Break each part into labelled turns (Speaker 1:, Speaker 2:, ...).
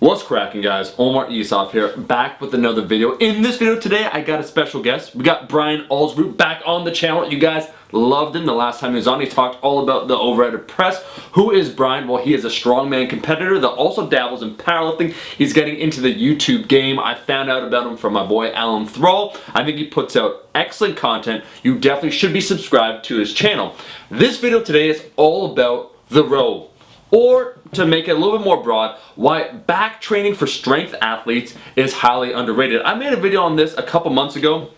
Speaker 1: What's cracking, guys? Omar Isov here, back with another video. In this video today, I got a special guest. We got Brian Alsruhe back on the channel. You guys loved him the last time he was on. He talked all about the overhead press. Who is Brian? Well, he is a strongman competitor that also dabbles in powerlifting. He's getting into the YouTube game. I found out about him from my boy Alan Thrall. I think he puts out excellent content. You definitely should be subscribed to his channel. This video today is all about the row. Or, to make it a little bit more broad, why back training for strength athletes is highly underrated. I made a video on this a couple months ago.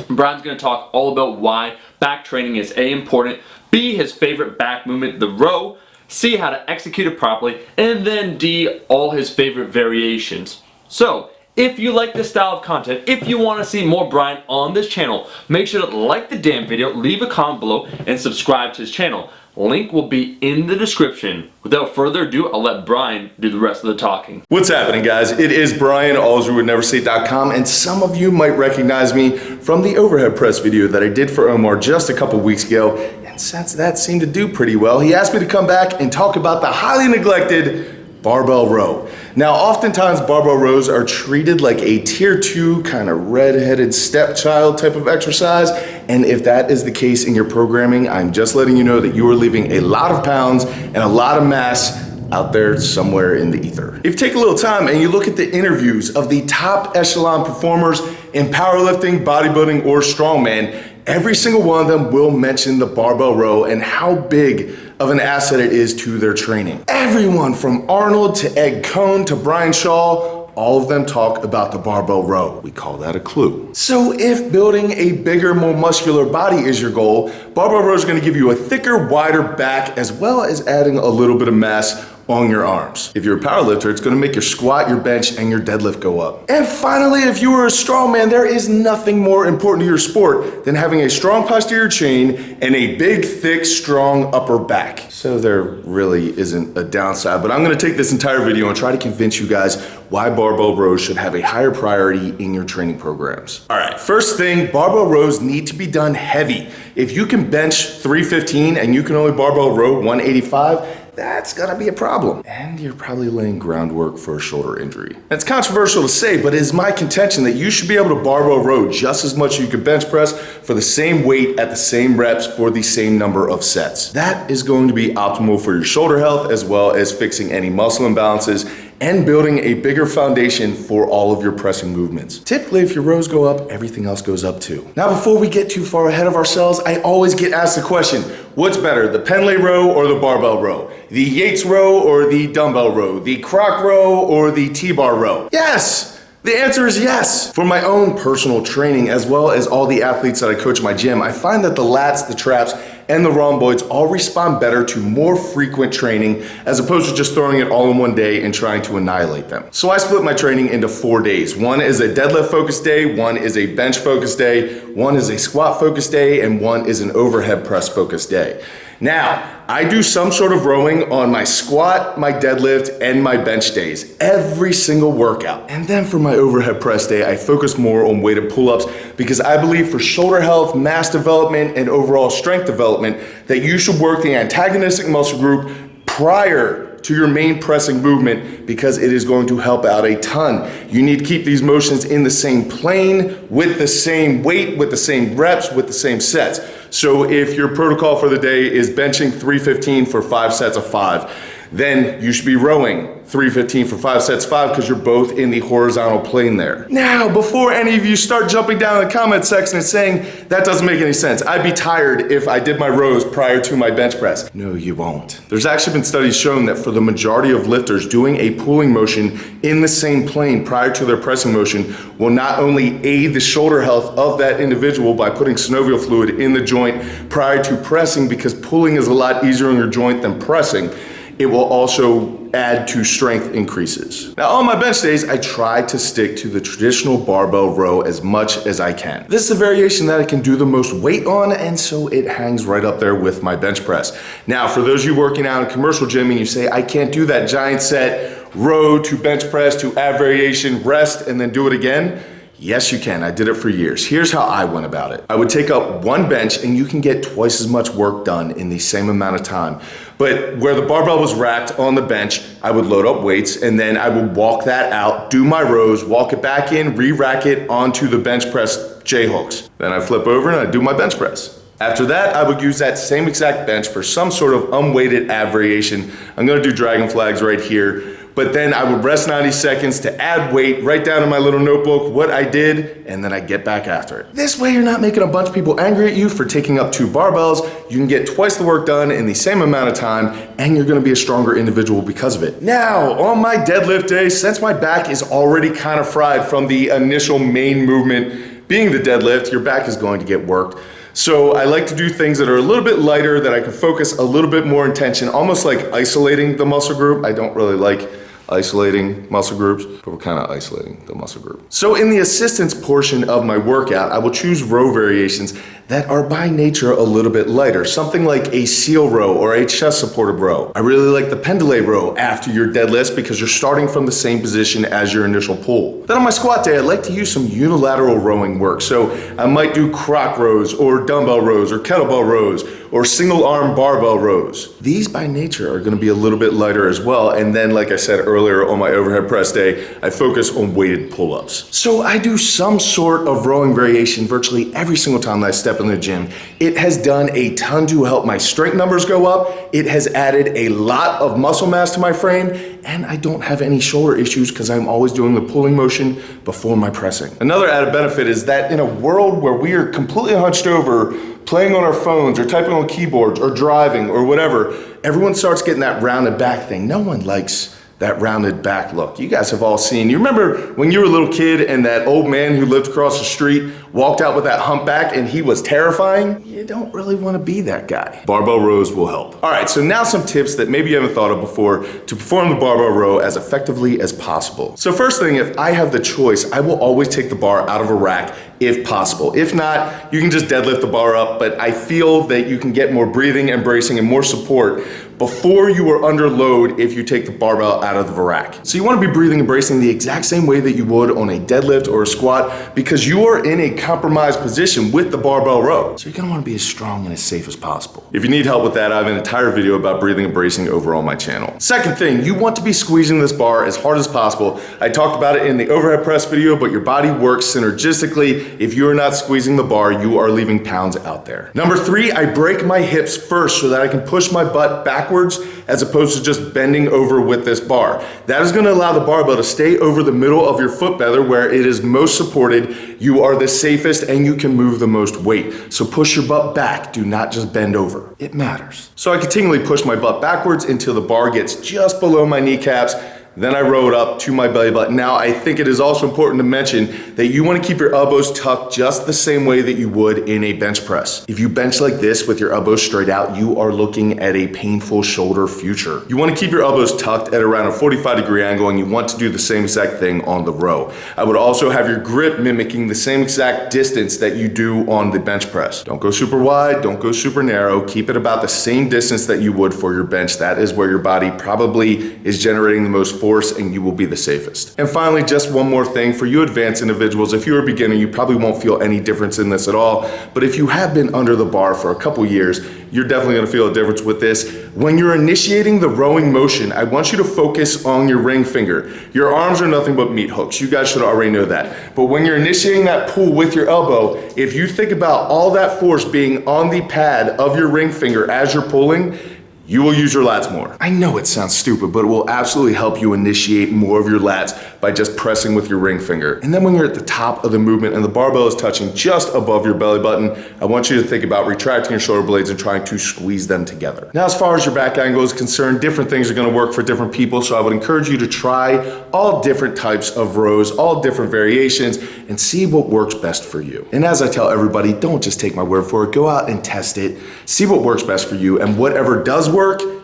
Speaker 1: Brian's going to talk all about why back training is A, important, B, his favorite back movement, the row, C, how to execute it properly, and then D, all his favorite variations. So, if you like this style of content, if you want to see more Brian on this channel, make sure to like the damn video, leave a comment below, and subscribe to his channel. Link will be in the description. Without further ado, I'll let Brian do the rest of the talking.
Speaker 2: What's happening, guys? It is Brian Alsruhe with NeverSay.com, and some of you might recognize me from the overhead press video that I did for Omar just a couple weeks ago. And since that seemed to do pretty well, he asked me to come back and talk about the highly neglected barbell row. Now, oftentimes barbell rows are treated like a tier 2 kind of red-headed stepchild type of exercise, and if that is the case in your programming, I'm just letting you know that you are leaving a lot of pounds and a lot of mass out there somewhere in the ether. If you take a little time and you look at the interviews of the top echelon performers in powerlifting, bodybuilding, or strongman, every single one of them will mention the barbell row and how big of an asset it is to their training. Everyone from Arnold to Ed Cohn to Brian Shaw, all of them talk about the barbell row. We call that a clue. So if building a bigger, more muscular body is your goal, barbell row is going to give you a thicker, wider back as well as adding a little bit of mass on your arms. If you're a powerlifter, it's going to make your squat, your bench, and your deadlift go up. And finally, if you are a strongman, there is nothing more important to your sport than having a strong posterior chain and a big, thick, strong upper back. So there really isn't a downside, but I'm going to take this entire video and try to convince you guys why barbell rows should have a higher priority in your training programs. All right, first thing, barbell rows need to be done heavy. If you can bench 315 and you can only barbell row 185, that's gonna be a problem. And you're probably laying groundwork for a shoulder injury. It's controversial to say, but it is my contention that you should be able to barbell row just as much as you could bench press for the same weight at the same reps for the same number of sets. That is going to be optimal for your shoulder health as well as fixing any muscle imbalances and building a bigger foundation for all of your pressing movements. Typically, if your rows go up, everything else goes up too. Now, before we get too far ahead of ourselves, I always get asked the question, what's better, the Pendlay row or the barbell row? The Yates row or the dumbbell row? The croc row or the T-bar row? Yes! The answer is yes. For my own personal training, as well as all the athletes that I coach in my gym, I find that the lats, the traps, and the rhomboids all respond better to more frequent training as opposed to just throwing it all in one day and trying to annihilate them. So I split my training into 4 days. One is a deadlift focused day, one is a bench focused day, one is a squat focused day, and one is an overhead press focused day. Now, I do some sort of rowing on my squat, my deadlift, and my bench days, every single workout. And then for my overhead press day, I focus more on weighted pull-ups because I believe for shoulder health, mass development, and overall strength development that you should work the antagonistic muscle group prior to your main pressing movement because it is going to help out a ton. You need to keep these motions in the same plane, with the same weight, with the same reps, with the same sets. So if your protocol for the day is benching 315 for 5 sets of 5, then you should be rowing 315 for 5 sets of 5 because you're both in the horizontal plane there. Now, before any of you start jumping down in the comment section and saying, that doesn't make any sense, I'd be tired if I did my rows prior to my bench press. No, you won't. There's actually been studies showing that for the majority of lifters, doing a pulling motion in the same plane prior to their pressing motion will not only aid the shoulder health of that individual by putting synovial fluid in the joint prior to pressing, because pulling is a lot easier on your joint than pressing, it will also add to strength increases. Now, on my bench days, I try to stick to the traditional barbell row as much as I can. This is a variation that I can do the most weight on, and so it hangs right up there with my bench press. Now, for those of you working out in a commercial gym and you say, I can't do that giant set row to bench press to add variation, rest, and then do it again, Yes, you can. I did it for years. Here's how I went about it. I would take up one bench and you can get twice as much work done in the same amount of time. But where the barbell was racked on the bench, I would load up weights and then I would walk that out, do my rows, walk it back in, re-rack it onto the bench press J-hooks. Then I flip over and I do my bench press. After that, I would use that same exact bench for some sort of unweighted ab variation. I'm gonna do dragon flags right here. But then I would rest 90 seconds to add weight, write down in my little notebook what I did, and then I get back after it. This way you're not making a bunch of people angry at you for taking up 2 barbells, you can get twice the work done in the same amount of time, and you're gonna be a stronger individual because of it. Now, on my deadlift day, since my back is already kind of fried from the initial main movement being the deadlift, your back is going to get worked. So I like to do things that are a little bit lighter, that I can focus a little bit more intention, almost like isolating the muscle group. I don't really like isolating muscle groups, but we're kind of isolating the muscle group. So in the assistance portion of my workout, I will choose row variations that are by nature a little bit lighter, something like a seal row or a chest supported row. I really like the pendulum row after your deadlifts because you're starting from the same position as your initial pull. Then on my squat day, I like to use some unilateral rowing work. So I might do croc rows or dumbbell rows or kettlebell rows or single arm barbell rows. These by nature are gonna be a little bit lighter as well. And then like I said earlier on my overhead press day, I focus on weighted pull-ups. So I do some sort of rowing variation virtually every single time that I step in the gym. It has done a ton to help my strength numbers go up. It has added a lot of muscle mass to my frame, and I don't have any shoulder issues because I'm always doing the pulling motion before my pressing. Another added benefit is that in a world where we are completely hunched over, playing on our phones or typing on keyboards or driving or whatever, everyone starts getting that rounded back thing. No one likes that rounded back look. You guys have all seen, you remember when you were a little kid and that old man who lived across the street walked out with that humpback and he was terrifying? You don't really want to be that guy. Barbell rows will help. All right, so now some tips that maybe you haven't thought of before to perform the barbell row as effectively as possible. So first thing, if I have the choice, I will always take the bar out of a rack if possible. If not, you can just deadlift the bar up, but I feel that you can get more breathing and bracing and more support before you are under load if you take the barbell out of the rack. So you want to be breathing and bracing the exact same way that you would on a deadlift or a squat because you are in a compromised position with the barbell row. So you're gonna want to be as strong and as safe as possible. If you need help with that, I have an entire video about breathing and bracing over on my channel. Second thing, you want to be squeezing this bar as hard as possible. I talked about it in the overhead press video, but your body works synergistically. If you are not squeezing the bar, you are leaving pounds out there. Number 3, I break my hips first so that I can push my butt backwards as opposed to just bending over with this bar. That is gonna allow the barbell to stay over the middle of your foot feather where it is most supported, you are the safest, and you can move the most weight. So push your butt back, do not just bend over. It matters. So I continually push my butt backwards until the bar gets just below my kneecaps. Then I row it up to my belly button. Now, I think it is also important to mention that you want to keep your elbows tucked just the same way that you would in a bench press. If you bench like this with your elbows straight out, you are looking at a painful shoulder future. You want to keep your elbows tucked at around a 45-degree angle, and you want to do the same exact thing on the row. I would also have your grip mimicking the same exact distance that you do on the bench press. Don't go super wide, don't go super narrow. Keep it about the same distance that you would for your bench. That is where your body probably is generating the most force and you will be the safest. And finally, just one more thing for you advanced individuals. If you're a beginner, you probably won't feel any difference in this at all. But if you have been under the bar for a couple years, you're definitely gonna feel a difference with this. When you're initiating the rowing motion, I want you to focus on your ring finger. Your arms are nothing but meat hooks. You guys should already know that. But when you're initiating that pull with your elbow, if you think about all that force being on the pad of your ring finger as you're pulling, you will use your lats more. I know it sounds stupid, but it will absolutely help you initiate more of your lats by just pressing with your ring finger. And then when you're at the top of the movement and the barbell is touching just above your belly button, I want you to think about retracting your shoulder blades and trying to squeeze them together. Now, as far as your back angle is concerned, different things are gonna work for different people, so I would encourage you to try all different types of rows, all different variations, and see what works best for you. And as I tell everybody, don't just take my word for it, go out and test it, see what works best for you, and whatever does work,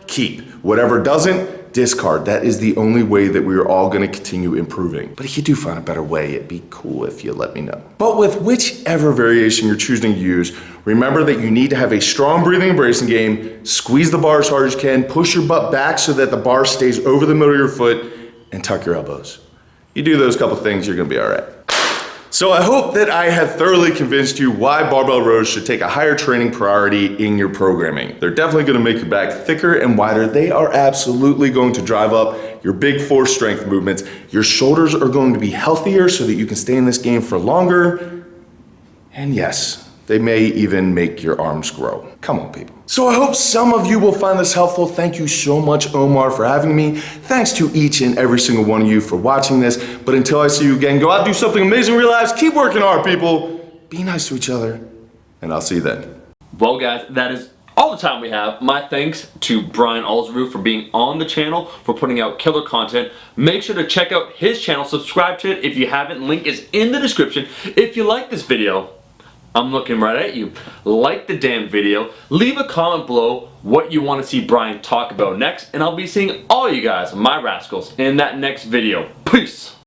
Speaker 2: keep. Whatever doesn't, discard. That is the only way that we are all gonna continue improving. But if you do find a better way, it'd be cool if you let me know. But with whichever variation you're choosing to use, remember that you need to have a strong breathing and bracing game, squeeze the bar as hard as you can, push your butt back so that the bar stays over the middle of your foot, and tuck your elbows. You do those couple things, you're gonna be all right. So I hope that I have thoroughly convinced you why barbell rows should take a higher training priority in your programming. They're definitely going to make your back thicker and wider. They are absolutely going to drive up your big four strength movements. Your shoulders are going to be healthier so that you can stay in this game for longer. And yes, they may even make your arms grow. Come on, people. So I hope some of you will find this helpful. Thank you so much, Omar, for having me. Thanks to each and every single one of you for watching this. But until I see you again, go out, do something amazing in your lives. Keep working hard, people. Be nice to each other. And I'll see you then.
Speaker 1: Well, guys, that is all the time we have. My thanks to Brian Alsruhe for being on the channel, for putting out killer content. Make sure to check out his channel. Subscribe to it if you haven't. Link is in the description. If you like this video, I'm looking right at you. Like the damn video. Leave a comment below what you want to see Brian talk about next, and I'll be seeing all you guys, my rascals, in that next video. Peace!